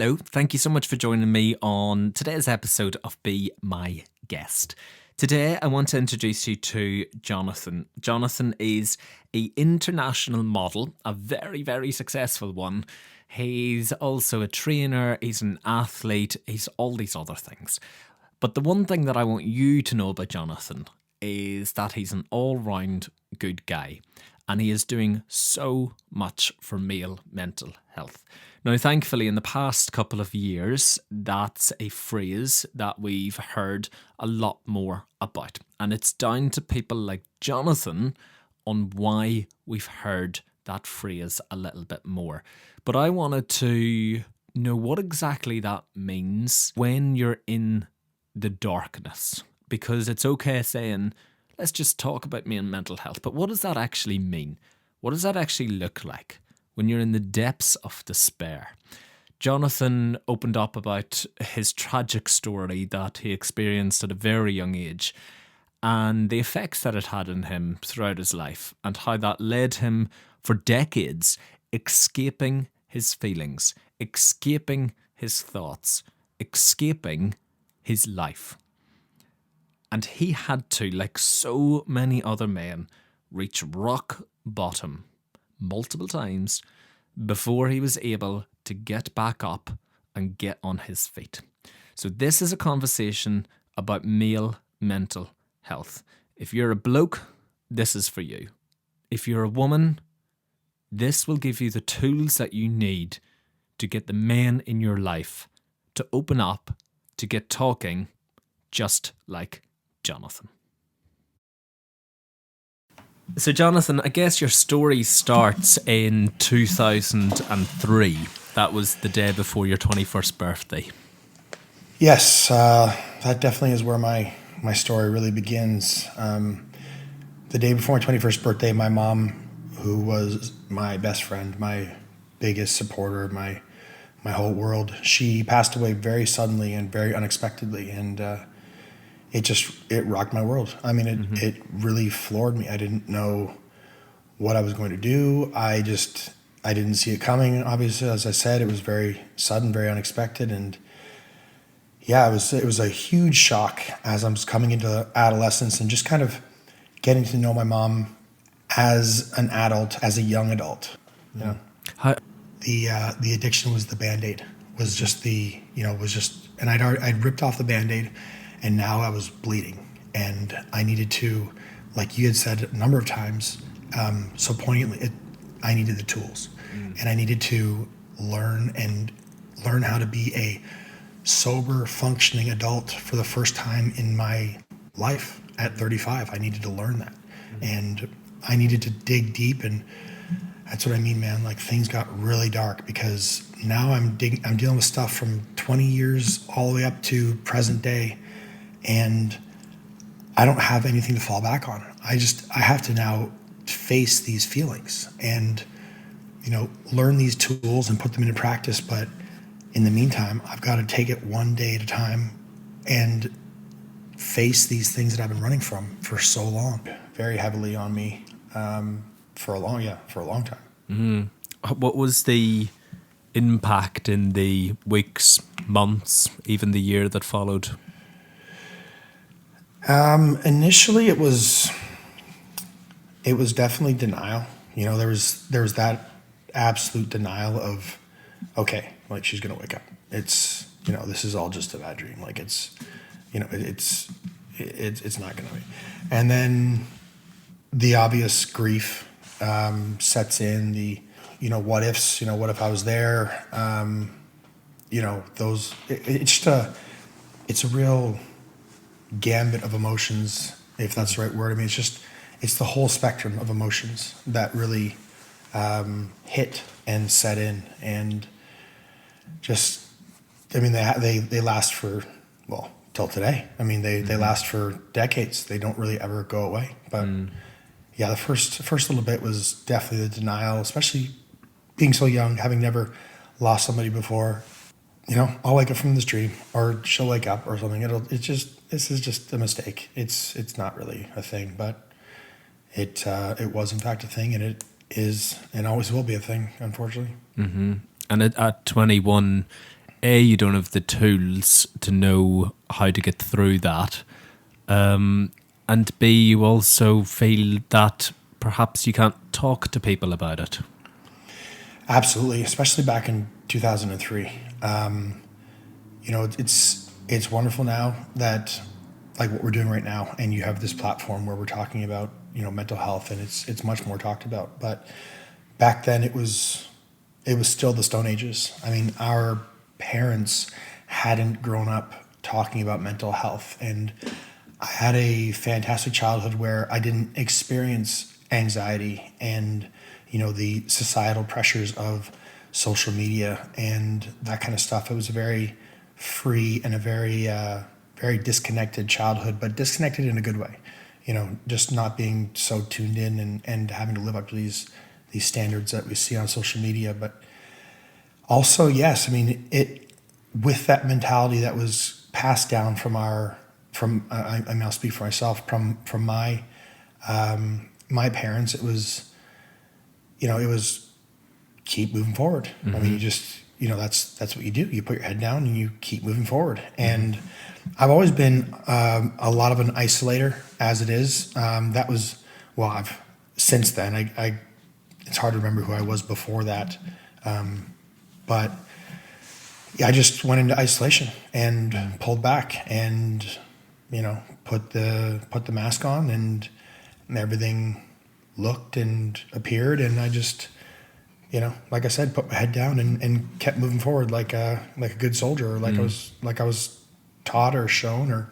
Hello, thank you so much for joining me on today's episode of Be My Guest. Today I want to introduce you to Jonathan. Jonathan is an international model, a very, very successful one. He's also a trainer, he's an athlete, he's all these other things. But the one thing that I want you to know about Jonathan is that he's an all-round good guy. And he is doing so much for male mental health. Now, thankfully, in the past couple of years, that's a phrase that we've heard a lot more about. And it's down to people like Jonathan on why we've heard that phrase a little bit more. But I wanted to know what exactly that means when you're in the darkness. Because it's okay saying, let's just talk about me and mental health. But what does that actually mean? What does that actually look like when you're in the depths of despair? Jonathan opened up about his tragic story that he experienced at a very young age and the effects that it had on him throughout his life and how that led him for decades escaping his feelings, escaping his thoughts, escaping his life. And he had to, like so many other men, reach rock bottom multiple times before he was able to get back up and get on his feet. So this is a conversation about male mental health. If you're a bloke, this is for you. If you're a woman, this will give you the tools that you need to get the men in your life to open up, to get talking, just like Jonathan. So Jonathan, I guess your story starts in 2003. That was the day before your 21st birthday. Yes, that definitely is where my story really begins. The day before my 21st birthday, my mom, who was my best friend, my biggest supporter, my whole world, she passed away very suddenly and very unexpectedly, and it rocked my world. I mean, it really floored me. I didn't know what I was going to do. I didn't see it coming. Obviously, as I said, it was very sudden, very unexpected. And yeah, it was a huge shock as I was coming into adolescence and just kind of getting to know my mom as an adult, as a young adult. You know, the addiction was the Band-Aid, and I'd ripped off the Band-Aid. And now I was bleeding, and I needed to, like you had said a number of times, so poignantly, I needed the tools, and I needed to learn how to be a sober, functioning adult for the first time in my life at 35. I needed to learn that, and I needed to dig deep, and that's what I mean, man. Like, things got really dark because now I'm dealing with stuff from 20 years all the way up to present day. And I don't have anything to fall back on. I have to now face these feelings and, learn these tools and put them into practice. But in the meantime, I've got to take it one day at a time and face these things that I've been running from for so long, very heavily on me, for a long time. Mm-hmm. What was the impact in the weeks, months, even the year that followed? Initially it was definitely denial. There was that absolute denial of, okay, like, she's going to wake up. It's, this is all just a bad dream. Like, it's not going to be. And then the obvious grief, sets in, the, what ifs, what if I was there? It's a real gambit of emotions, if that's the right word. I mean, it's the whole spectrum of emotions that really hit and set in, and they last for, well, till today. I mean, they last for decades. They don't really ever go away. But yeah, the first little bit was definitely the denial, especially being so young, having never lost somebody before. I'll wake up from this dream, or she'll wake up, or something. This is just a mistake. It's not really a thing, but it was in fact a thing, and it is and always will be a thing, unfortunately. Mm-hmm. And at 21, A, you don't have the tools to know how to get through that. And B, you also feel that perhaps you can't talk to people about it. Absolutely, especially back in 2003. It's wonderful now that, like what we're doing right now, and you have this platform where we're talking about mental health, and it's much more talked about. But back then, it was still the Stone Ages. I mean, our parents hadn't grown up talking about mental health, and I had a fantastic childhood where I didn't experience anxiety and the societal pressures of social media and that kind of stuff. It was a very free and a very disconnected childhood, but disconnected in a good way. Just not being so tuned in and having to live up to these standards that we see on social media. But also, yes, I mean, with that mentality that was passed down I'll speak for myself, from my parents. It was keep moving forward. Mm-hmm. I mean, you just, that's what you do. You put your head down and you keep moving forward. Mm-hmm. And I've always been a lot of an isolator as it is. Since then, it's hard to remember who I was before that. But yeah, I just went into isolation and pulled back and, put the mask on, and everything looked and appeared. And I just, like I said, put my head down and kept moving forward like a good soldier, or like I was taught or shown, or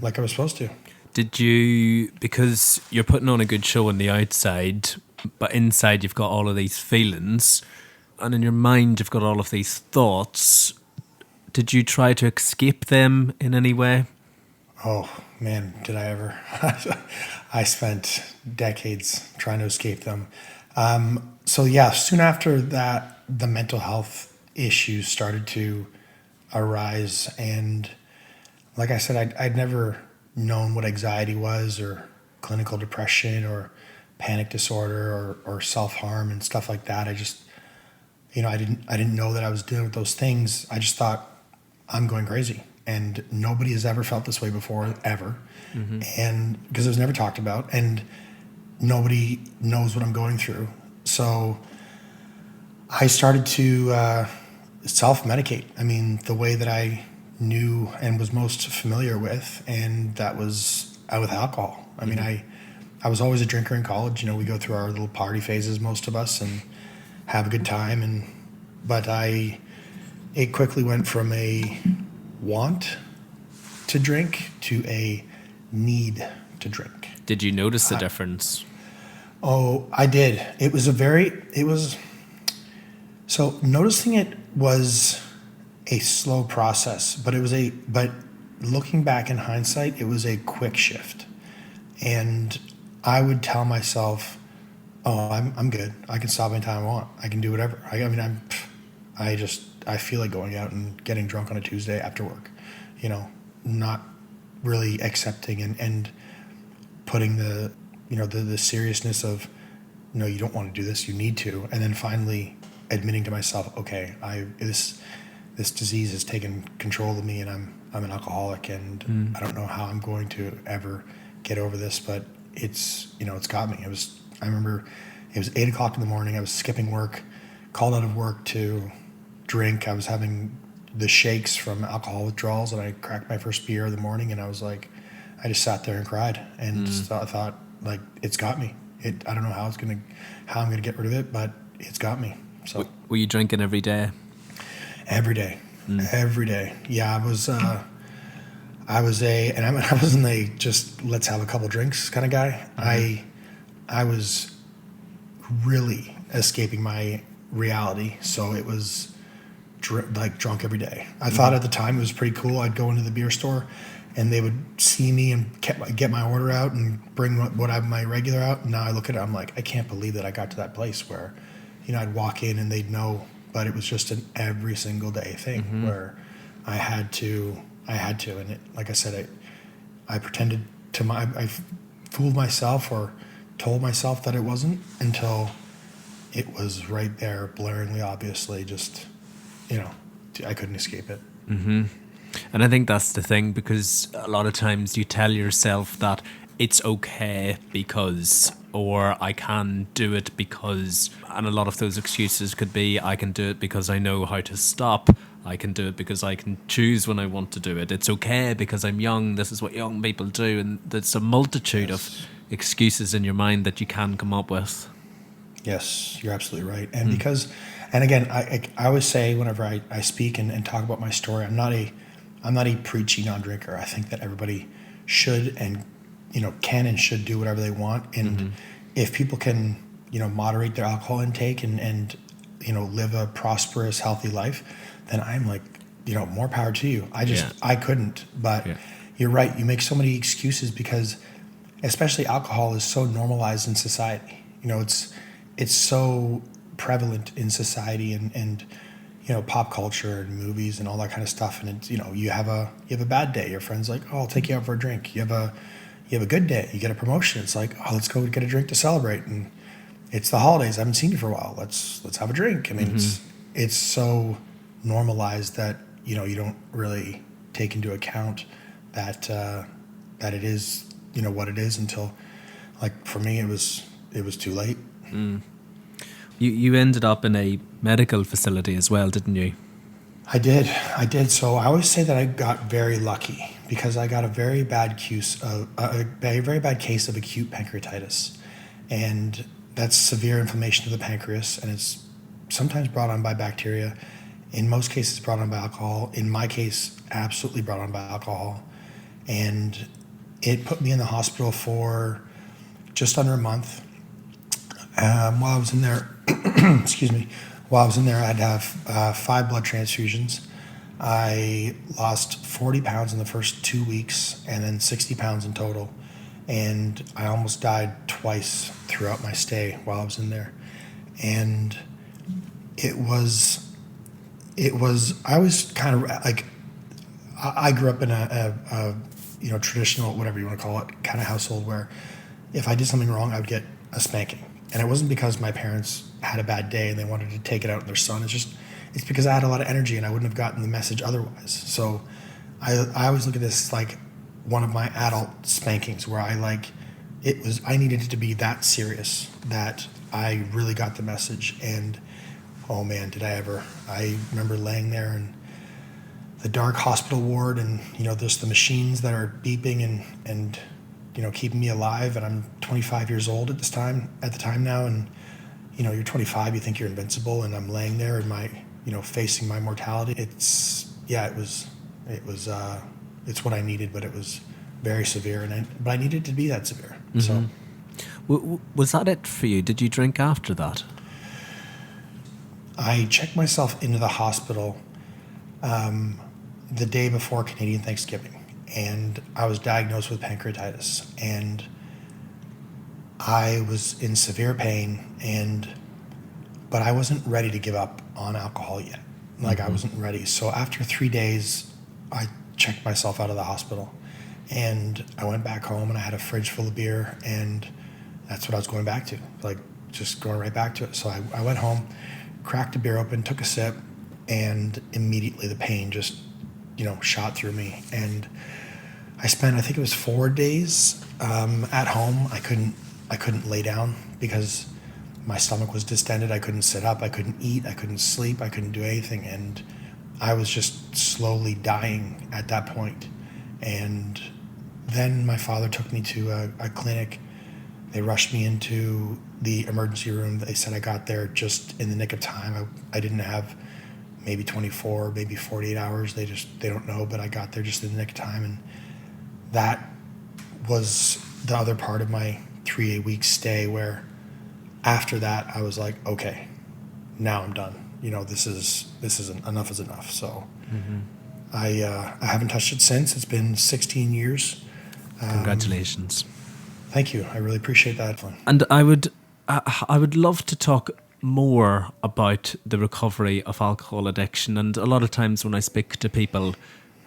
like I was supposed to. Did you, because you're putting on a good show on the outside, but inside you've got all of these feelings, and in your mind you've got all of these thoughts, did you try to escape them in any way? Oh man, did I ever. I spent decades trying to escape them. So yeah, soon after that, the mental health issues started to arise. And like I said, I'd never known what anxiety was, or clinical depression, or panic disorder, or self-harm and stuff like that. I just, I didn't know that I was dealing with those things. I just thought, I'm going crazy. And nobody has ever felt this way before, ever. Mm-hmm. And because it was never talked about, and nobody knows what I'm going through. So I started to self-medicate. I mean, the way that I knew and was most familiar with, and that was with alcohol. I mean, I was always a drinker in college. We go through our little party phases, most of us, and have a good time. But it quickly went from a want to drink to a need to drink. Did you notice the difference? Oh, I did. So noticing it was a slow process, but looking back in hindsight, it was a quick shift. And I would tell myself, oh, I'm good. I can stop anytime I want. I can do whatever. I feel like going out and getting drunk on a Tuesday after work, not really accepting and putting the seriousness of, no, you don't want to do this, you need to. And then finally admitting to myself, okay, this disease has taken control of me, and I'm an alcoholic, and I don't know how I'm going to ever get over this, but it's got me. I remember it was 8:00 in the morning. I was skipping work, called out of work to drink. I was having the shakes from alcohol withdrawals, and I cracked my first beer of the morning, and I was like, I just sat there and cried, and thought, like, it's got me. I don't know how I'm gonna get rid of it, but it's got me. So were you drinking every day? Every day, every day. Yeah, I wasn't a just let's have a couple drinks kind of guy. I was really escaping my reality, so it was drunk every day. I thought at the time it was pretty cool. I'd go into the beer store, and they would see me and get my order out and bring what I have my regular out. And now I look at it, I'm like, I can't believe that I got to that place where, I'd walk in and they'd know, but it was just an every single day thing where I had to, and like I said, I pretended I fooled myself or told myself that it wasn't until it was right there, blaringly, obviously, just, I couldn't escape it. And I think that's the thing, because a lot of times you tell yourself that it's okay because, or I can do it because, and a lot of those excuses could be, I can do it because I know how to stop. I can do it because I can choose when I want to do it. It's okay because I'm young. This is what young people do. And there's a multitude of excuses in your mind that you can come up with. Yes, you're absolutely right. And because, and again, I always say whenever I speak and talk about my story, I'm not a preachy non-drinker. I think that everybody should and, can and should do whatever they want. And if people can, moderate their alcohol intake and live a prosperous, healthy life, then I'm like, more power to you. I couldn't, but you're right. You make so many excuses because especially alcohol is so normalized in society. It's so prevalent in society and pop culture and movies and all that kind of stuff. And it's, you have a bad day. Your friend's like, oh, I'll take you out for a drink. You have a good day. You get a promotion. It's like, oh, let's go get a drink to celebrate. And it's the holidays. I haven't seen you for a while. Let's have a drink. I mean, it's so normalized that, you don't really take into account that it is, what it is until, like, for me, it was too late. You ended up in a medical facility as well, didn't you? I did. So I always say that I got very lucky because I got a very bad case of acute pancreatitis, and that's severe inflammation of the pancreas, and it's sometimes brought on by bacteria. In most cases, brought on by alcohol. In my case, absolutely brought on by alcohol, and it put me in the hospital for just under a month. While I was in there, I'd have 5 blood transfusions. I lost 40 pounds in the first 2 weeks and then 60 pounds in total. And I almost died twice throughout my stay while I was in there. And I was kind of like, I grew up in a traditional, whatever you want to call it, kind of household where if I did something wrong, I would get a spanking. And it wasn't because my parents had a bad day and they wanted to take it out on their son. It's because I had a lot of energy and I wouldn't have gotten the message otherwise. So I always look at this like one of my adult spankings where I needed it to be that serious that I really got the message. And oh man, did I ever. I remember laying there in the dark hospital ward and, there's the machines that are beeping and keeping me alive, and I'm 25 years old at the time now, and you're 25, you think you're invincible, and I'm laying there in my facing my mortality. It's what I needed, but it was very severe, but I needed to be that severe. So was that it for you? Did you drink after that? I checked myself into the hospital the day before Canadian Thanksgiving. And I was diagnosed with pancreatitis, and I was in severe pain, but I wasn't ready to give up on alcohol yet. I wasn't ready. So after 3 days, I checked myself out of the hospital, and I went back home, and I had a fridge full of beer, and that's what I was going back to, just going right back to it. So I went home, cracked a beer open, took a sip, and immediately the pain just, shot through me. And I spent, I think it was 4 days at home. I couldn't lay down because my stomach was distended. I couldn't sit up. I couldn't eat. I couldn't sleep. I couldn't do anything. And I was just slowly dying at that point. And then my father took me to a clinic. They rushed me into the emergency room. They said I got there just in the nick of time. I didn't have maybe 24, maybe 48 hours. They don't know, but I got there just in the nick of time. And that was the other part of my 3-week stay where after that I was like, okay, now I'm done. This is enough is enough. So I haven't touched it since. It's been 16 years. Congratulations. Thank you. I really appreciate that. And I would love to talk more about the recovery of alcohol addiction. And a lot of times when I speak to people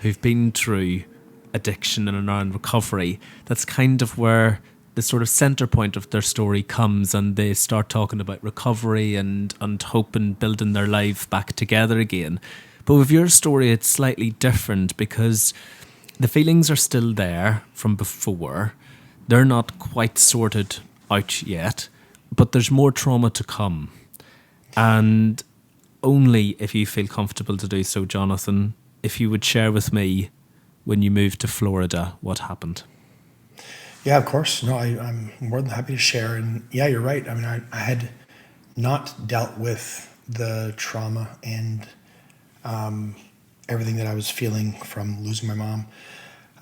who've been through addiction and are in recovery, that's kind of where the sort of center point of their story comes, and they start talking about recovery and hope and building their life back together again. But with your story, it's slightly different because the feelings are still there from before. They're not quite sorted out yet, but there's more trauma to come. And only if you feel comfortable to do so, Jonathan, if you would share with me when you moved to Florida, what happened. Yeah, of course. No, I'm more than happy to share. And yeah, you're right. I mean, I had not dealt with the trauma and everything that I was feeling from losing my mom.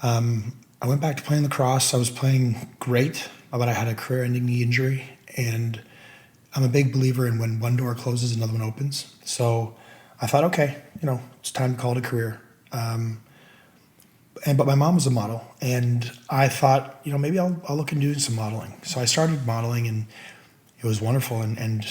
I went back to playing lacrosse. I was playing great, but I had a career-ending knee injury. And I'm a big believer in when one door closes, another one opens. So I thought, okay, it's time to call it a career. But my mom was a model, and I thought, maybe I'll look into doing some modeling. So I started modeling, and it was wonderful, and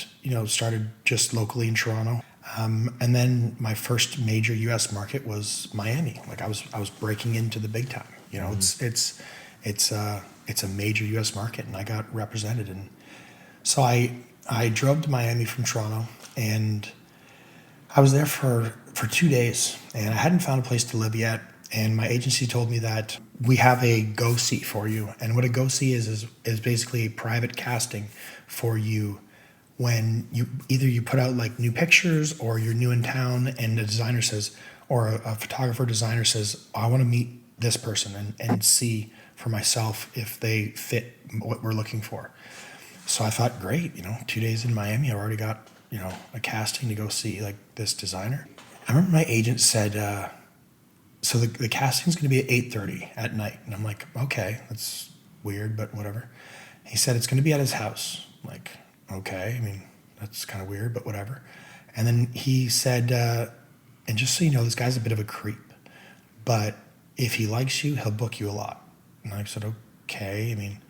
started just locally in Toronto. And then my first major U.S. market was Miami. Like I was breaking into the big time. It's a major U.S. market, and I got represented. And so I drove to Miami from Toronto, and I was there for 2 days, and I hadn't found a place to live yet. And my agency told me that we have a go see for you. And what a go see is basically a private casting for you when you put out like new pictures or you're new in town and a designer says, or a photographer designer says, I want to meet this person and see for myself if they fit what we're looking for. So I thought, great, 2 days in Miami, I already got, a casting to go see like this designer. I remember my agent said, so the casting's going to be at 8:30 at night. And I'm like, okay, that's weird, but whatever. He said, it's going to be at his house. I'm like, okay, I mean, that's kind of weird, but whatever. And then he said, and just so you know, this guy's a bit of a creep, but if he likes you, he'll book you a lot. And I said, okay, I mean,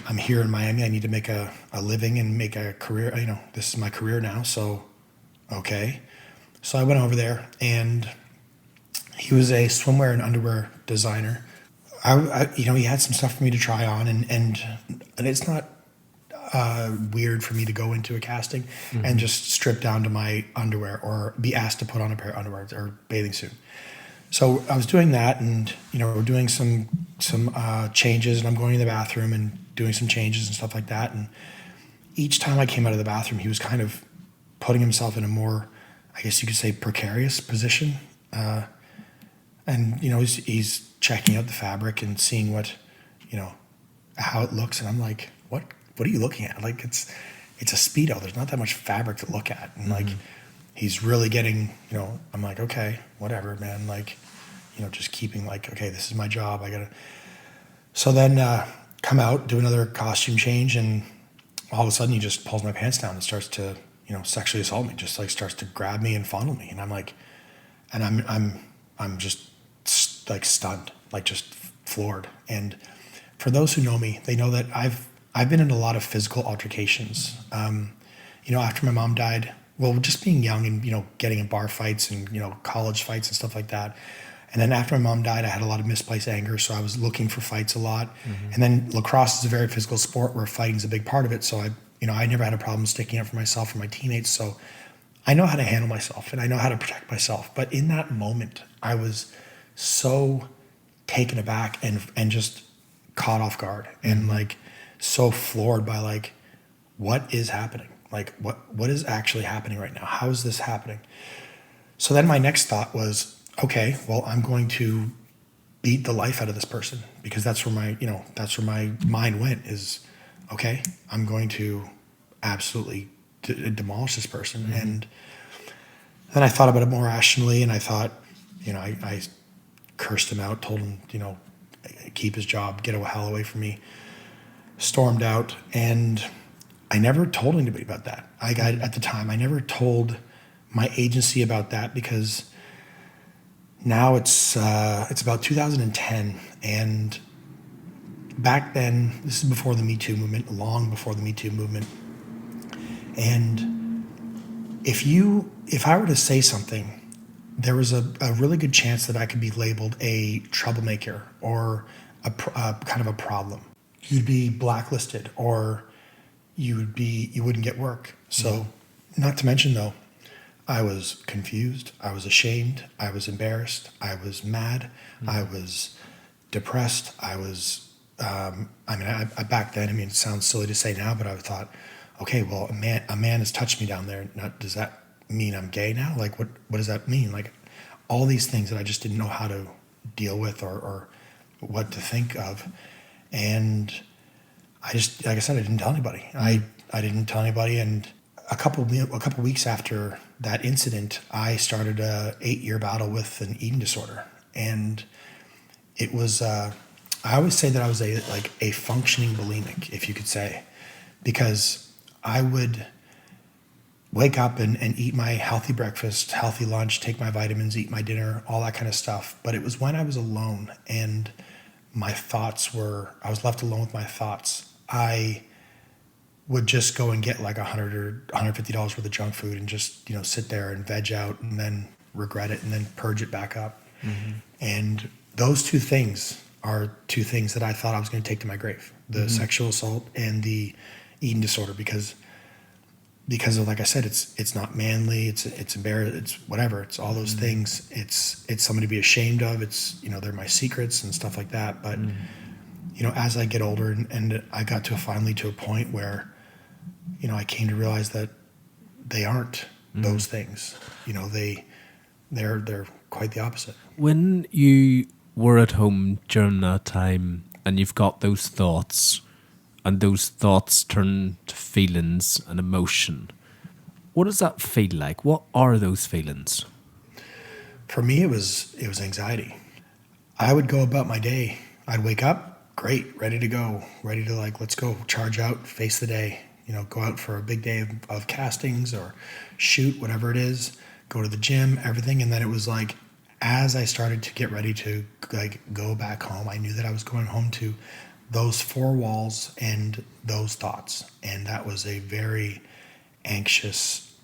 I'm here in Miami. I need to make a living and make a career. This is my career now. So, okay. So I went over there, and he was a swimwear and underwear designer. He had some stuff for me to try on, and it's not weird for me to go into a casting and just strip down to my underwear or be asked to put on a pair of underwear or bathing suit. So I was doing that, and we're doing some changes, and I'm going to the bathroom and doing some changes and stuff like that. And each time I came out of the bathroom, he was kind of putting himself in a more, I guess you could say, precarious position. And he's checking out the fabric and seeing what, how it looks, and I'm like, what are you looking at? Like it's a Speedo. There's not that much fabric to look at, and like he's really getting, I'm like, okay, whatever, man. Like, just keeping like, okay, this is my job. I gotta. So then come out, do another costume change, and all of a sudden he just pulls my pants down and starts to, sexually assault me. Just like starts to grab me and fondle me, and I'm like, and I'm just like stunned, like just floored. And for those who know me, they know that I've been in a lot of physical altercations. After my mom died, well, just being young and, getting in bar fights and, college fights and stuff like that. And then after my mom died, I had a lot of misplaced anger. So I was looking for fights a lot. And then lacrosse is a very physical sport where fighting is a big part of it. So I never had a problem sticking up for myself or my teammates. So I know how to handle myself and I know how to protect myself. But in that moment, I was so taken aback and just caught off guard and like so floored by like, what is happening? Like what is actually happening right now? How is this happening? So then my next thought was, okay, well, I'm going to beat the life out of this person because that's where my mind went is, okay, I'm going to absolutely demolish this person. And then I thought about it more rationally, and I thought, I cursed him out, told him, keep his job, get the hell away from me, stormed out, and I never told anybody about that. At the time, I never told my agency about that because now it's about 2010, and back then, this is before the Me Too movement, long before the Me Too movement, and if I were to say something, there was a really good chance that I could be labeled a troublemaker or a kind of a problem. You'd be blacklisted, or you wouldn't get work. So, not to mention though, I was confused. I was ashamed. I was embarrassed. I was mad. I was depressed. I was, I back then, it sounds silly to say now, but I thought, okay, well, a man has touched me down there. Now, does that mean I'm gay now? Like, what does that mean? Like, all these things that I just didn't know how to deal with or what to think of. And I just, like I said, I didn't tell anybody. I didn't tell anybody. And a couple weeks after that incident, I started a 8-year battle with an eating disorder. And it was, I always say that I was a functioning bulimic, if you could say, because I would wake up and eat my healthy breakfast, healthy lunch, take my vitamins, eat my dinner, all that kind of stuff. But it was when I was alone and I was left alone with my thoughts. I would just go and get like $100 or $150 worth of junk food and just, sit there and veg out and then regret it and then purge it back up. Mm-hmm. And those two things are two things that I thought I was going to take to my grave: the sexual assault and the eating disorder, because of, like I said, it's not manly, it's embarrassing, it's whatever, it's all those things. It's something to be ashamed of. It's, they're my secrets and stuff like that. But as I get older and I got finally to a point where I came to realize that they aren't those things. They're quite the opposite. When you were at home during that time and you've got those thoughts, and those thoughts turn to feelings and emotion, what does that feel like? What are those feelings? For me, it was anxiety. I would go about my day. I'd wake up, great, ready to go, ready to let's go, charge out, face the day, go out for a big day of castings or shoot, whatever it is, go to the gym, everything. And then it was as I started to get ready to go back home, I knew that I was going home to those four walls and those thoughts. And that was a very anxious,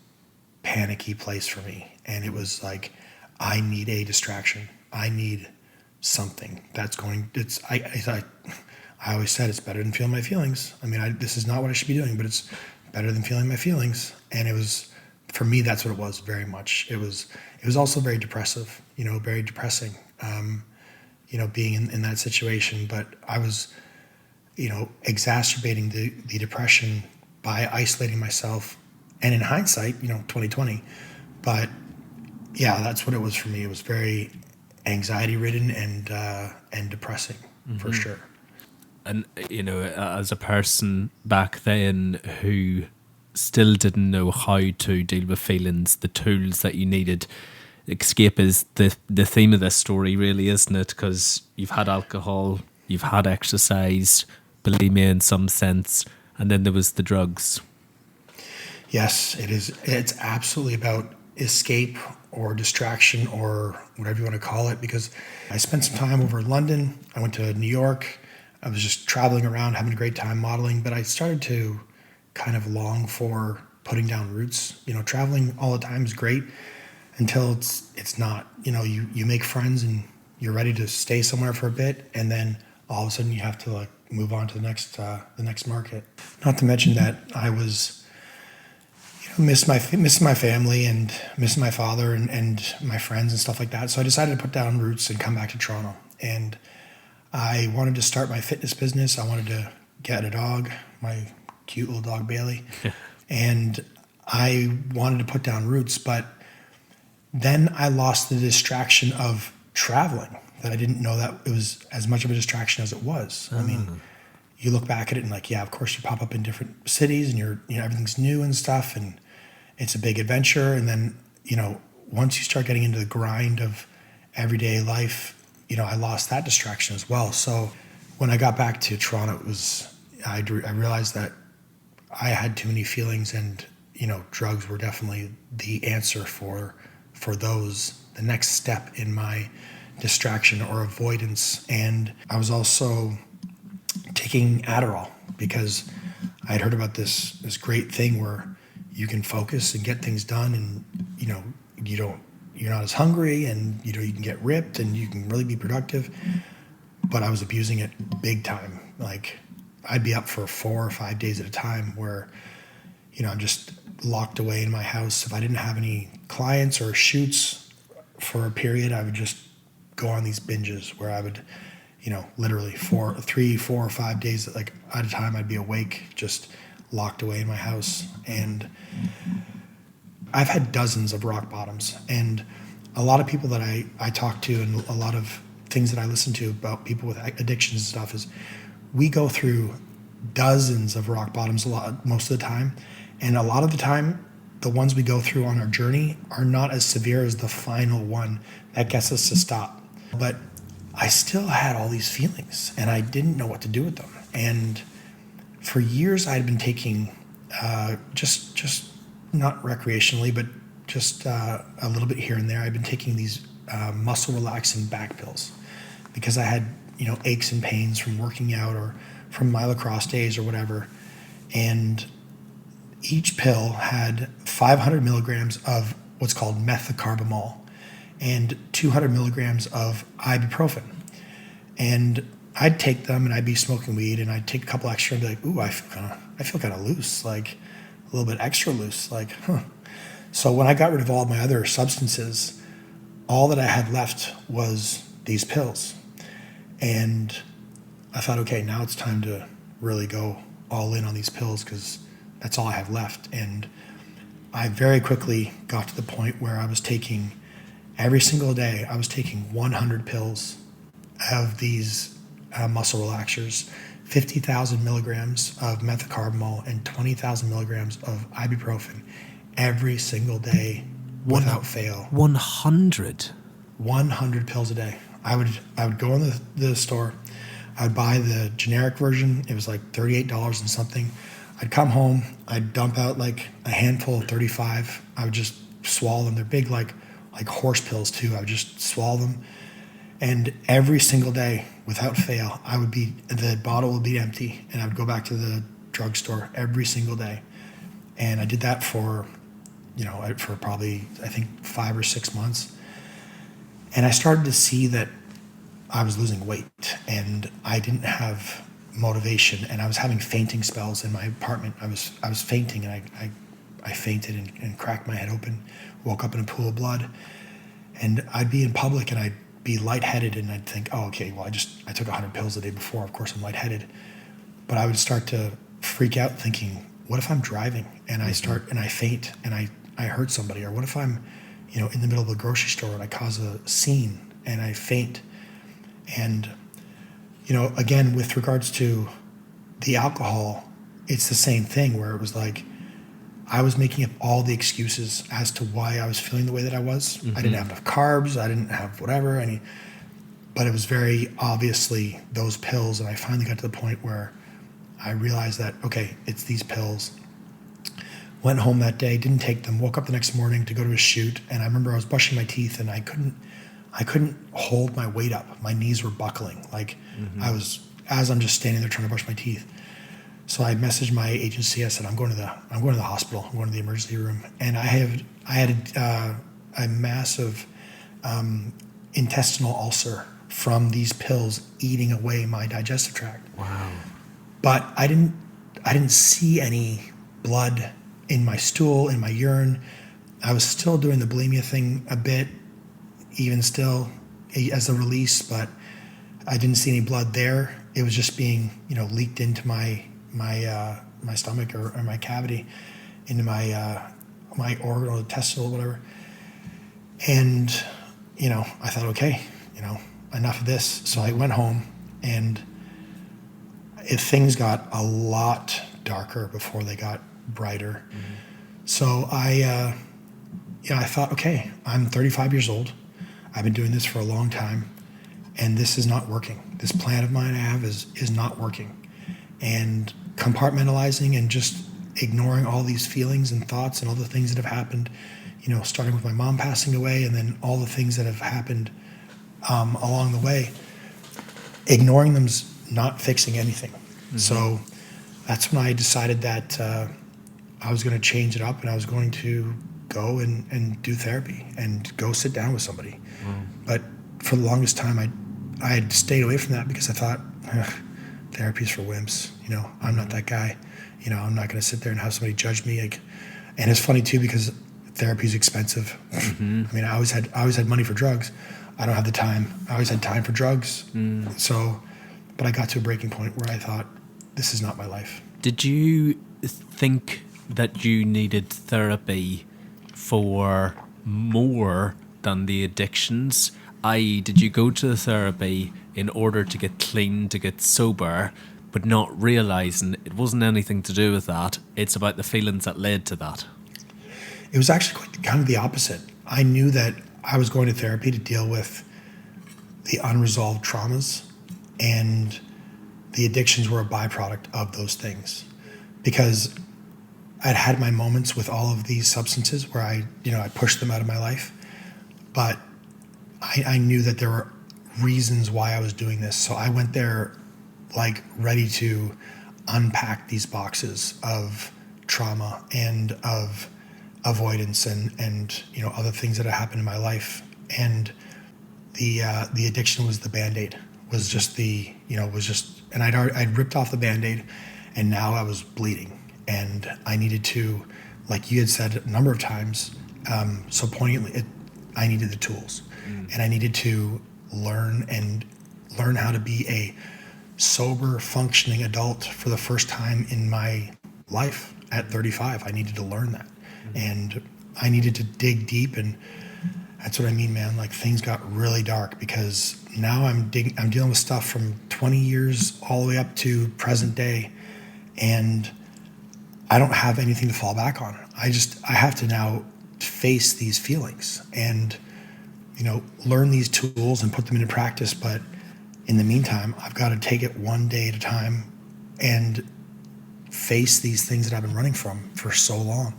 panicky place for me. And it was I need a distraction. I need something that's I always said it's better than feeling my feelings. This is not what I should be doing, but it's better than feeling my feelings. And it was, for me, that's what it was very much. It was also very depressive, very depressing, being in that situation. But I was, exacerbating the depression by isolating myself. And in hindsight, 2020, but yeah, that's what it was for me. It was very anxiety ridden and depressing, for sure. And, as a person back then who still didn't know how to deal with feelings, the tools that you needed, escape is the theme of this story, really, isn't it? Because you've had alcohol, you've had exercise, bulimia in some sense, and then there was the drugs. Yes, it is. It's absolutely about escape or distraction or whatever you want to call it, because I spent some time over in London. I went to New York. I was just traveling around, having a great time modeling, but I started to kind of long for putting down roots. Traveling all the time is great until it's not. You make friends and you're ready to stay somewhere for a bit, and then all of a sudden you have to move on to the next market. Not to mention that I was miss my family and miss my father and my friends and stuff like that. So I decided to put down roots and come back to Toronto. And I wanted to start my fitness business. I wanted to get a dog, my cute little dog Bailey, and I wanted to put down roots. But then I lost the distraction of traveling. That I didn't know that it was as much of a distraction as it was. You look back at it and of course you pop up in different cities and everything's new and stuff, and it's a big adventure. And then, once you start getting into the grind of everyday life, I lost that distraction as well. So when I got back to Toronto, I realized that I had too many feelings, and, drugs were definitely the answer for those, the next step in my distraction or avoidance. And I was also taking Adderall because I had heard about this great thing where you can focus and get things done, and you're not as hungry, and you can get ripped and you can really be productive. But I was abusing it big time. I'd be up for 4 or 5 days at a time where I'm just locked away in my house. If I didn't have any clients or shoots for a period, I would just go on these binges where I would, literally 3, 4, or 5 days like at a time, I'd be awake, just locked away in my house. And I've had dozens of rock bottoms, and a lot of people that I talk to, and a lot of things that I listen to about people with addictions and stuff, is we go through dozens of rock bottoms most of the time. And a lot of the time, the ones we go through on our journey are not as severe as the final one that gets us to stop. But I still had all these feelings, and I didn't know what to do with them. And for years, I'd been taking just not recreationally, but just a little bit here and there. I've been taking these muscle relaxing back pills because I had aches and pains from working out or from my lacrosse days or whatever. And each pill had 500 milligrams of what's called methocarbamol and 200 milligrams of ibuprofen. And I'd take them and I'd be smoking weed, and I'd take a couple extra and be like, ooh, I feel kind of loose, like a little bit extra loose, like, huh. So when I got rid of all my other substances, all that I had left was these pills. And I thought, okay, now it's time to really go all in on these pills because that's all I have left. And I very quickly got to the point where I was taking, every single day, I was taking 100 pills of these muscle relaxers, 50,000 milligrams of methocarbamol and 20,000 milligrams of ibuprofen every single day without fail. 100? 100 pills a day. I would go in the store. I would buy the generic version. It was like $38 and something. I'd come home. I'd dump out like a handful of 35. I would just swallow them. They're big like horse pills too. I would just swallow them. And every single day, without fail, the bottle would be empty, and I would go back to the drugstore every single day. And I did that for probably, I think, 5 or 6 months. And I started to see that I was losing weight, and I didn't have motivation, and I was having fainting spells in my apartment. I was fainting, and I fainted and cracked my head open, woke up in a pool of blood, and I'd be in public, and I'd be lightheaded, and I'd think, oh, okay, well, I took 100 pills the day before. Of course, I'm lightheaded. But I would start to freak out thinking, what if I'm driving and I faint and I hurt somebody? Or what if I'm, in the middle of a grocery store and I cause a scene and I faint? And, again, with regards to the alcohol, it's the same thing where it was like, I was making up all the excuses as to why I was feeling the way that I was. Mm-hmm. I didn't have enough carbs. I didn't have whatever. But it was very obviously those pills. And I finally got to the point where I realized that, okay, it's these pills. Went home that day, didn't take them, woke up the next morning to go to a shoot. And I remember I was brushing my teeth, and I couldn't hold my weight up. My knees were buckling. Like as I'm just standing there trying to brush my teeth. So I messaged my agency. I said, I'm going to the hospital. I'm going to the emergency room. And I had a massive intestinal ulcer from these pills eating away my digestive tract. Wow. But I didn't see any blood in my stool, in my urine. I was still doing the bulimia thing a bit, even still as a release, but I didn't see any blood there. It was just being, leaked into my stomach or my cavity, into my organ or intestinal, whatever. And, I thought, okay, enough of this. So I went home, and things got a lot darker before they got brighter. Mm-hmm. So I thought, okay, I'm 35 years old. I've been doing this for a long time, and this is not working. This plan of mine I have is not working. And compartmentalizing and just ignoring all these feelings and thoughts and all the things that have happened, starting with my mom passing away, and then all the things that have happened along the way, ignoring them's not fixing anything. Mm-hmm. So that's when I decided that I was going to change it up, and I was going to go and do therapy and go sit down with somebody. But for the longest time, I had stayed away from that because I thought, therapy's for wimps. I'm not that guy. I'm not going to sit there and have somebody judge me. And it's funny too, because therapy's expensive. I mean, I always had money for drugs. I don't have the time. I always had time for drugs. So, but I got to a breaking point where I thought, this is not my life. Did you think that you needed therapy for more than the addictions? I.e., did you go to the therapy in order to get clean, to get sober, but not realizing it wasn't anything to do with that? It's about the feelings that led to that. It was actually kind of the opposite. I knew that I was going to therapy to deal with the unresolved traumas, and the addictions were a byproduct of those things, because I'd had my moments with all of these substances where I pushed them out of my life, but I knew that there were reasons why I was doing this. So I went there like ready to unpack these boxes of trauma and of avoidance and other things that had happened in my life. And the addiction was the Band-Aid, and I'd ripped off the Band-Aid, and now I was bleeding, and I needed to, like you had said a number of times, so poignantly, I needed the tools, and I needed to learn how to be a sober, functioning adult for the first time in my life at 35. I needed to learn that, and I needed to dig deep, and that's what I mean, man. Like, things got really dark, because now I'm dealing with stuff from 20 years all the way up to present day, and I don't have anything to fall back on. I have to now face these feelings and learn these tools and put them into practice. But in the meantime, I've got to take it one day at a time and face these things that I've been running from for so long.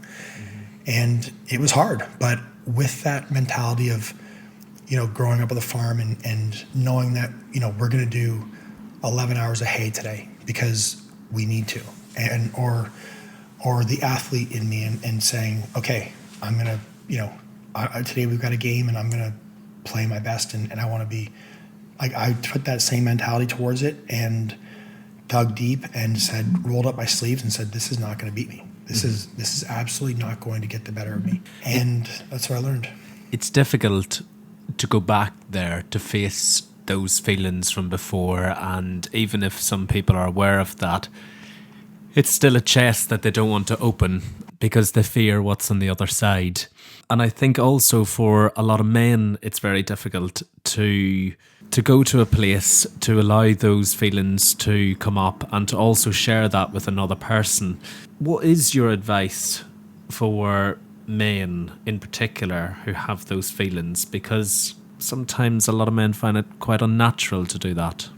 And it was hard, but with that mentality of growing up on the farm and knowing that we're going to do 11 hours of hay today because we need to, and or the athlete in me and saying, okay, I'm going to today we've got a game and I'm going to play my best, and I want to be like, I put that same mentality towards it and dug deep and rolled up my sleeves and said, this is not going to beat me. This is absolutely not going to get the better of me. And that's what I learned. It's difficult to go back there to face those feelings from before, and even if some people are aware of that, it's still a chest that they don't want to open because they fear what's on the other side. And I think also for a lot of men, it's very difficult to go to a place to allow those feelings to come up and to also share that with another person. What is your advice for men in particular who have those feelings? Because sometimes a lot of men find it quite unnatural to do that.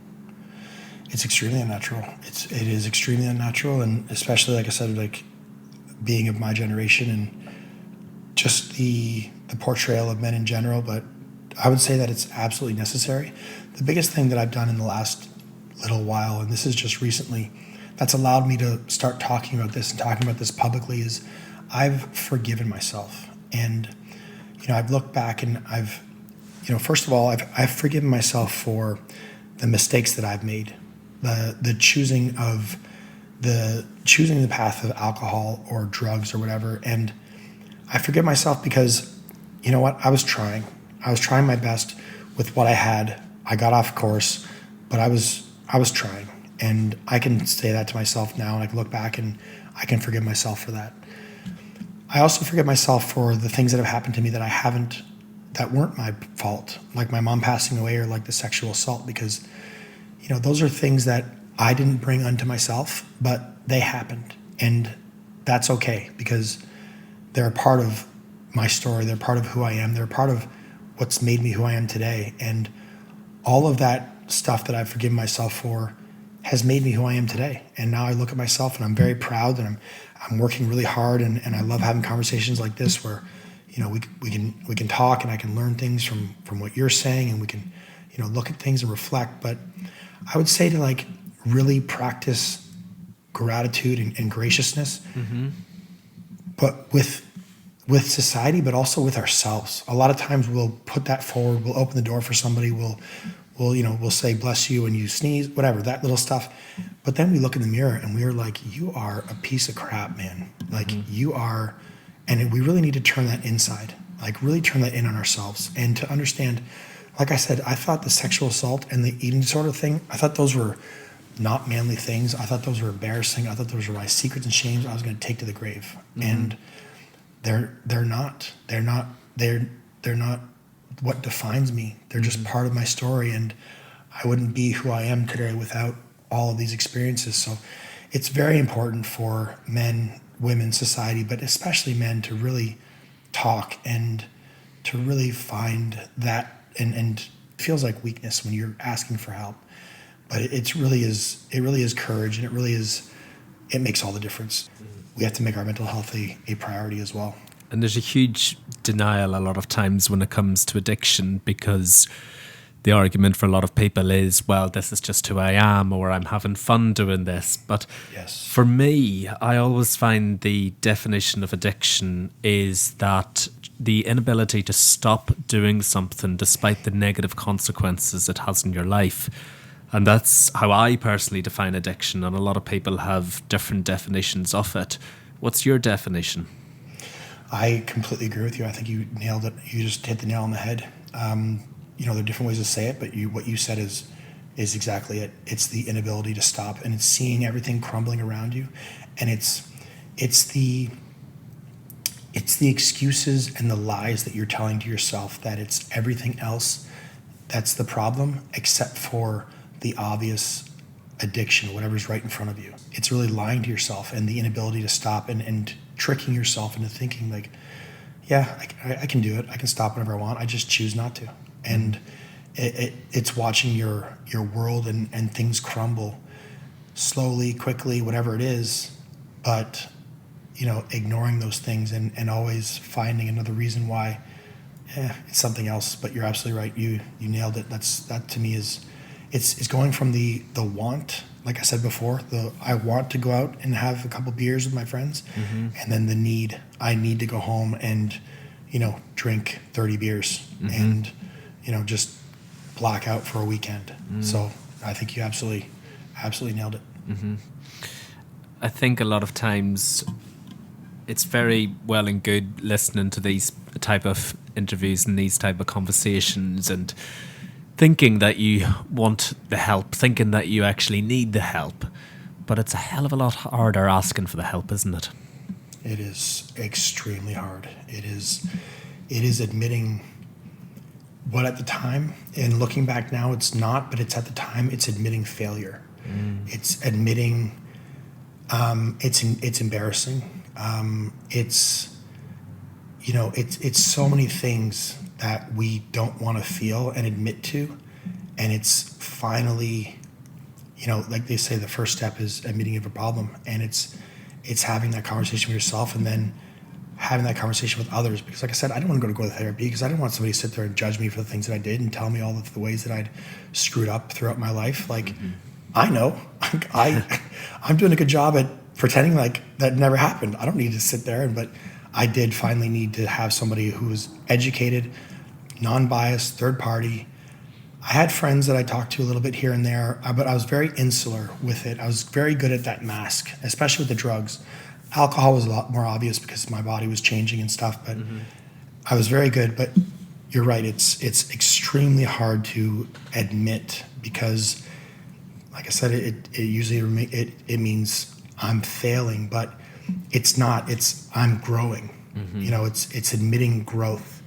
It's extremely unnatural. It is extremely unnatural, and especially, like I said, like being of my generation and just the portrayal of men in general. But I would say that it's absolutely necessary. The biggest thing that I've done in the last little while, and this is just recently, that's allowed me to start talking about this and talking about this publicly, is I've forgiven myself. And I've looked back and I've first of all, I've forgiven myself for the mistakes that I've made, the choosing the path of alcohol or drugs or whatever. And I forgive myself because, I was trying my best with what I had. I got off course, but I was trying, and I can say that to myself now, and I can look back and I can forgive myself for that. I also forgive myself for the things that have happened to me that weren't my fault, like my mom passing away or like the sexual assault, because those are things that I didn't bring unto myself, but they happened, and that's okay, because they're a part of my story. They're part of who I am. They're a part of what's made me who I am today. And all of that stuff that I've forgiven myself for has made me who I am today. And now I look at myself and I'm very proud, and I'm working really hard, and I love having conversations like this where we can talk, and I can learn things from what you're saying, and we can look at things and reflect. But I would say to really practice gratitude and graciousness, but with society, but also with ourselves. A lot of times we'll put that forward, we'll open the door for somebody, we'll we'll say bless you when you sneeze, whatever, that little stuff. But then we look in the mirror and we're like, you are a piece of crap, man. Like you are, and we really need to turn that inside, like really turn that in on ourselves and to understand, like I said, I thought the sexual assault and the eating disorder thing, I thought those were not manly things. I thought those were embarrassing. I thought those were my secrets and shames I was going to take to the grave. And they're not what defines me. They're just part of my story, and I wouldn't be who I am today without all of these experiences. So it's very important for men, women, society, but especially men to really talk and to really find that, and it feels like weakness when you're asking for help. But it really is courage, and it makes all the difference. We have to make our mental health a priority as well. And there's a huge denial a lot of times when it comes to addiction, because the argument for a lot of people is, well, this is just who I am, or I'm having fun doing this. But yes, for me, I always find the definition of addiction is that the inability to stop doing something despite the negative consequences it has in your life. And that's how I personally define addiction, and a lot of people have different definitions of it. What's your definition? I completely agree with you. I think you nailed it. You just hit the nail on the head. There are different ways to say it, but what you said is exactly it. It's the inability to stop, and it's seeing everything crumbling around you, and it's the excuses and the lies that you're telling to yourself that it's everything else that's the problem, except for the obvious addiction, whatever's right in front of you. It's really lying to yourself and the inability to stop and tricking yourself into thinking like, yeah, I can do it. I can stop whenever I want. I just choose not to. And it's watching your world and things crumble slowly, quickly, whatever it is, but ignoring those things and always finding another reason why it's something else. But you're absolutely right. You nailed it. That to me is it's going from the want, like I said before, I want to go out and have a couple beers with my friends, and then the need. I need to go home and drink 30 beers and just black out for a weekend. So I think you absolutely nailed it. I think a lot of times it's very well and good listening to these type of interviews and these type of conversations and thinking that you want the help, thinking that you actually need the help. But it's a hell of a lot harder asking for the help, isn't it? It is extremely hard. It is admitting what at the time, and looking back now, it's not, but it's at the time, it's admitting failure. It's admitting it's embarrassing. It's so many things that we don't want to feel and admit to, and it's finally, like they say, the first step is admitting you have a problem, and it's having that conversation with yourself, and then having that conversation with others. Because like I said, I didn't want to go to therapy because I didn't want somebody to sit there and judge me for the things that I did and tell me all of the ways that I'd screwed up throughout my life. Like, I know I'm doing a good job at pretending like that never happened. I don't need to sit there, but I did finally need to have somebody who was educated, non-biased, third party. I had friends that I talked to a little bit here and there, but I was very insular with it. I was very good at that mask, especially with the drugs. Alcohol was a lot more obvious because my body was changing and stuff, but I was very good. But you're right, it's extremely hard to admit because, like I said, it usually it means I'm failing, but it's not. It's I'm growing. It's admitting growth,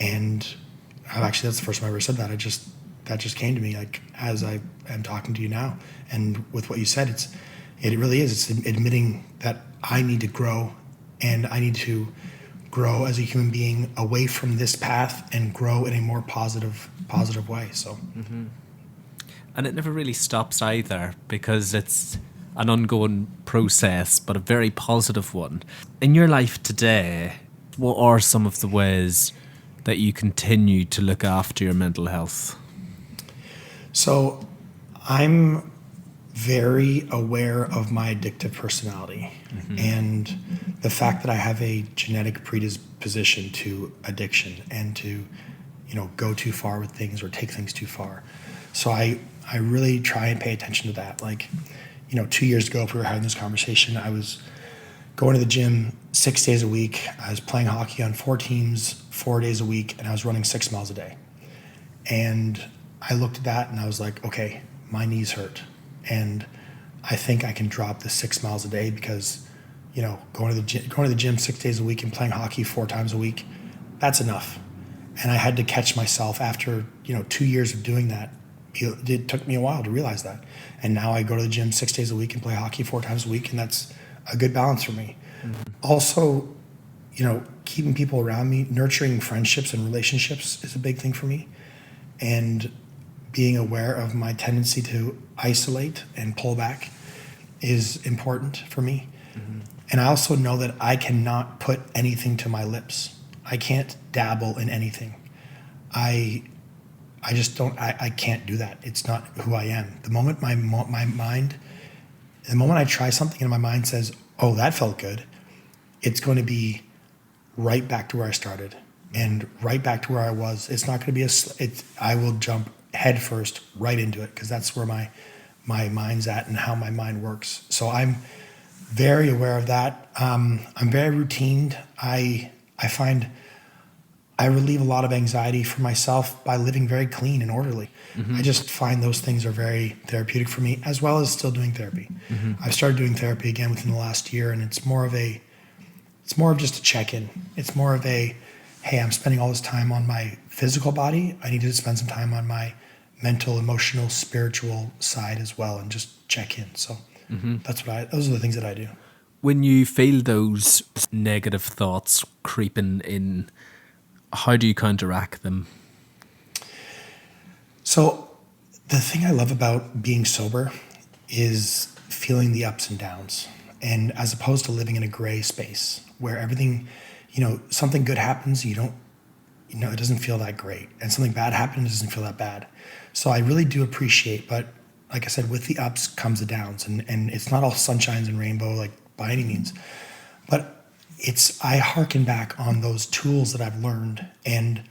and that's the first time I ever said that. That just came to me like as I am talking to you now, and with what you said, it really is. It's admitting that I need to grow, and I need to grow as a human being away from this path and grow in a more positive way. So, and it never really stops either because it's an ongoing process, but a very positive one. In your life today, what are some of the ways that you continue to look after your mental health? So I'm very aware of my addictive personality and the fact that I have a genetic predisposition to addiction and to, go too far with things or take things too far. So I really try and pay attention to that. Like, 2 years ago, if we were having this conversation, I was going to the gym 6 days a week. I was playing hockey on 4 teams, 4 days a week, and I was running 6 miles a day. And I looked at that and I was like, okay, my knees hurt. And I think I can drop the 6 miles a day because, going to the gym 6 days a week and playing hockey 4 times a week, that's enough. And I had to catch myself after, 2 years of doing that. It took me a while to realize that. And now I go to the gym 6 days a week and play hockey 4 times a week, and that's a good balance for me. Mm-hmm. Also, keeping people around me, nurturing friendships and relationships is a big thing for me. And being aware of my tendency to isolate and pull back is important for me. Mm-hmm. And I also know that I cannot put anything to my lips. I can't dabble in anything. I just don't, I can't do that. It's not who I am. The moment the moment I try something and my mind says, oh, that felt good, it's going to be right back to where I started and right back to where I was. It's not going to be I will jump head first right into it because that's where my mind's at and how my mind works. So I'm very aware of that. I'm very routined. I find I relieve a lot of anxiety for myself by living very clean and orderly. Mm-hmm. I just find those things are very therapeutic for me, as well as still doing therapy. Mm-hmm. I've started doing therapy again within the last year, and it's more of just a check-in. It's more of a, hey, I'm spending all this time on my physical body. I need to spend some time on my mental, emotional, spiritual side as well, and just check in. So mm-hmm. Those are the things that I do. When you feel those negative thoughts creeping in, how do you counteract them? So the thing I love about being sober is feeling the ups and downs, and as opposed to living in a gray space where everything, something good happens, it doesn't feel that great, and something bad happens, it doesn't feel that bad. So I really do appreciate, but like I said, with the ups comes the downs, and it's not all sunshines and rainbow, like by any means, but I hearken back on those tools that I've learned and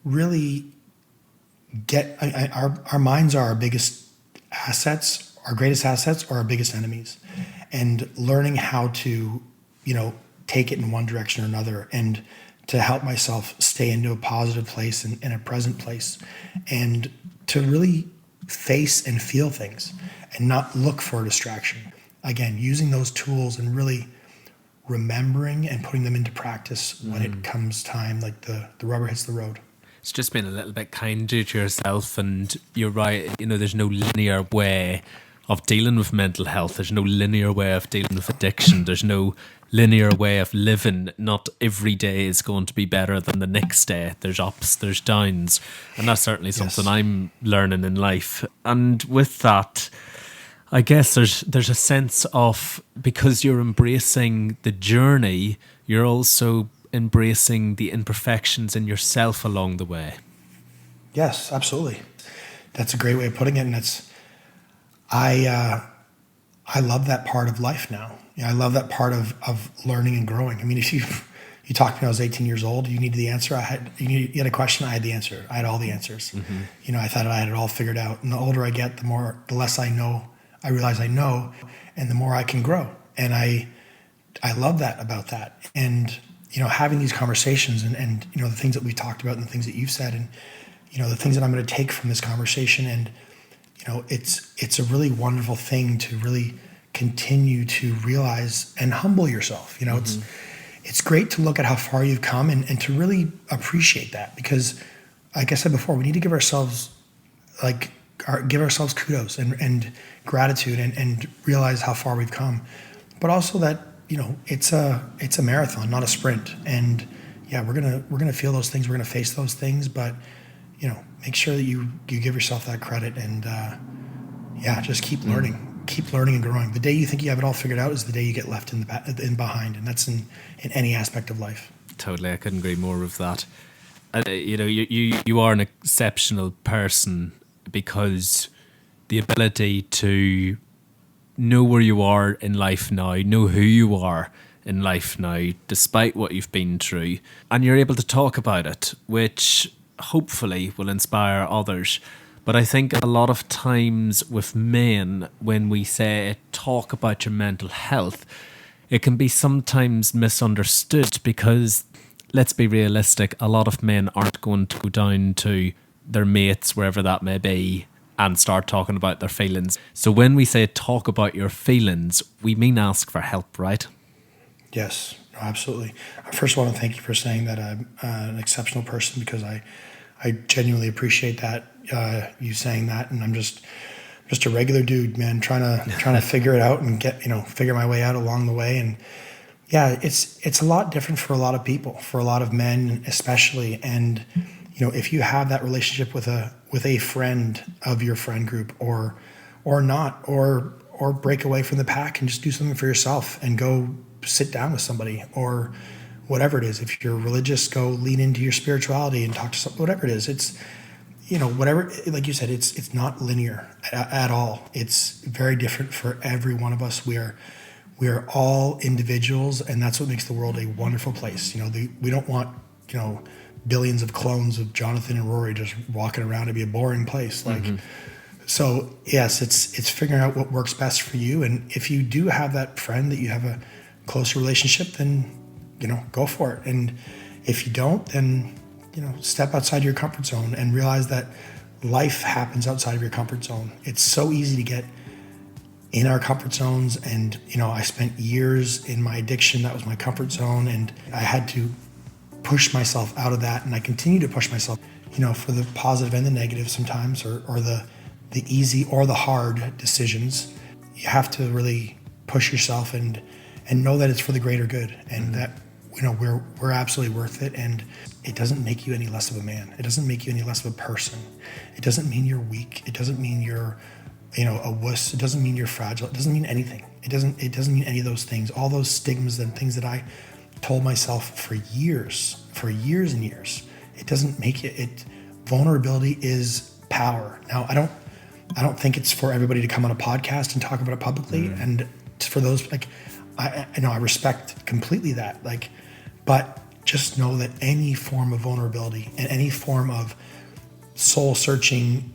really our minds are our biggest assets, our greatest assets, or our biggest enemies, and learning how to, take it in one direction or another, and to help myself stay into a positive place and in a present place, and to really face and feel things and not look for a distraction. Again, using those tools and really remembering and putting them into practice when it comes time, like the rubber hits the road. It's just being a little bit kinder to yourself, and you're right, there's no linear way of dealing with mental health. There's no linear way of dealing with addiction. There's no linear way of living. Not every day is going to be better than the next day. There's ups, there's downs, and that's certainly something I'm learning in life. And with that, I guess there's a sense of, because you're embracing the journey, you're also embracing the imperfections in yourself along the way. Yes, absolutely. That's a great way of putting it, and I love that part of life now. I love that part of learning and growing. I mean, if you talked to me when I was 18 years old, you needed the answer. You had a question, I had the answer. I had all the answers. Mm-hmm. I thought I had it all figured out. And the older I get, the less I know. I realize I know, and the more I can grow. And I love that about that. And, having these conversations and the things that we talked about and the things that you've said and, the things that I'm going to take from this conversation. And, it's a really wonderful thing to really continue to realize and humble yourself. It's great to look at how far you've come and to really appreciate that, because like I said before, we need to give ourselves kudos and gratitude and realize how far we've come, but also that it's a marathon, not a sprint. And we're gonna feel those things, we're gonna face those things, but make sure that you give yourself that credit and just keep learning and growing. The day you think you have it all figured out is the day you get left in behind, and that's in any aspect of life. Totally, I couldn't agree more with that. You are an exceptional person, because the ability to know where you are in life now, know who you are in life now, despite what you've been through, and you're able to talk about it, which hopefully will inspire others. But I think a lot of times with men, when we say talk about your mental health, it can be sometimes misunderstood because, let's be realistic, a lot of men aren't going to go down to their mates, wherever that may be, and start talking about their feelings. So when we say talk about your feelings, we mean ask for help, right? Yes, no, absolutely. I first want to thank you for saying that I'm an exceptional person, because I genuinely appreciate that, you saying that, and I'm just a regular dude, man, trying to figure it out and figure my way out along the way. And yeah, it's a lot different for a lot of people, for a lot of men especially. And if you have that relationship with a friend of your friend group, or not, or break away from the pack and just do something for yourself and go sit down with somebody, or whatever it is. If you're religious, go lean into your spirituality and talk to somebody, whatever it is. It's, whatever, like you said, it's not linear at all. It's very different for every one of us. We are all individuals, and that's what makes the world a wonderful place. We don't want, billions of clones of Jonathan and Rory just walking around to be a boring place. So yes, it's figuring out what works best for you. And if you do have that friend that you have a closer relationship, then, go for it. And if you don't, then, step outside your comfort zone and realize that life happens outside of your comfort zone. It's so easy to get in our comfort zones. And, I spent years in my addiction. That was my comfort zone. And I had to push myself out of that. And I continue to push myself, for the positive and the negative sometimes, or the easy or the hard decisions. You have to really push yourself and know that it's for the greater good, and that, we're absolutely worth it. And it doesn't make you any less of a man. It doesn't make you any less of a person. It doesn't mean you're weak. It doesn't mean you're, a wuss. It doesn't mean you're fragile. It doesn't mean anything. It doesn't mean any of those things. All those stigmas and things that I told myself for years and years. It doesn't make it. Vulnerability is power. Now, I don't think it's for everybody to come on a podcast and talk about it publicly. And for those, I respect completely that, but just know that any form of vulnerability and any form of soul searching,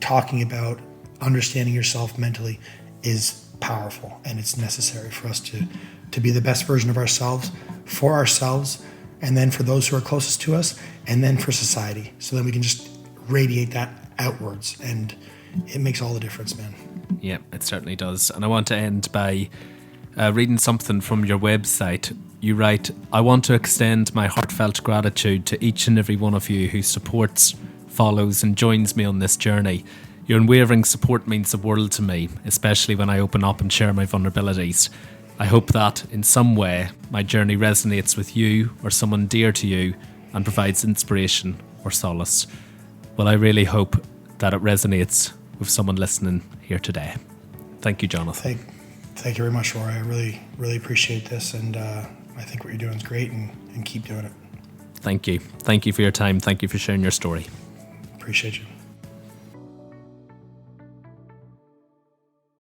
talking about understanding yourself mentally is powerful, and it's necessary for us to be the best version of ourselves, for ourselves, and then for those who are closest to us, and then for society. So then we can just radiate that outwards, and it makes all the difference, man. Yeah, it certainly does. And I want to end by reading something from your website. You write, "I want to extend my heartfelt gratitude to each and every one of you who supports, follows and joins me on this journey. Your unwavering support means the world to me, especially when I open up and share my vulnerabilities. I hope that, in some way, my journey resonates with you or someone dear to you and provides inspiration or solace." Well, I really hope that it resonates with someone listening here today. Thank you, Jonathan. Thank you very much, Rory. I really, really appreciate this, and I think what you're doing is great, and keep doing it. Thank you. Thank you for your time. Thank you for sharing your story. Appreciate you.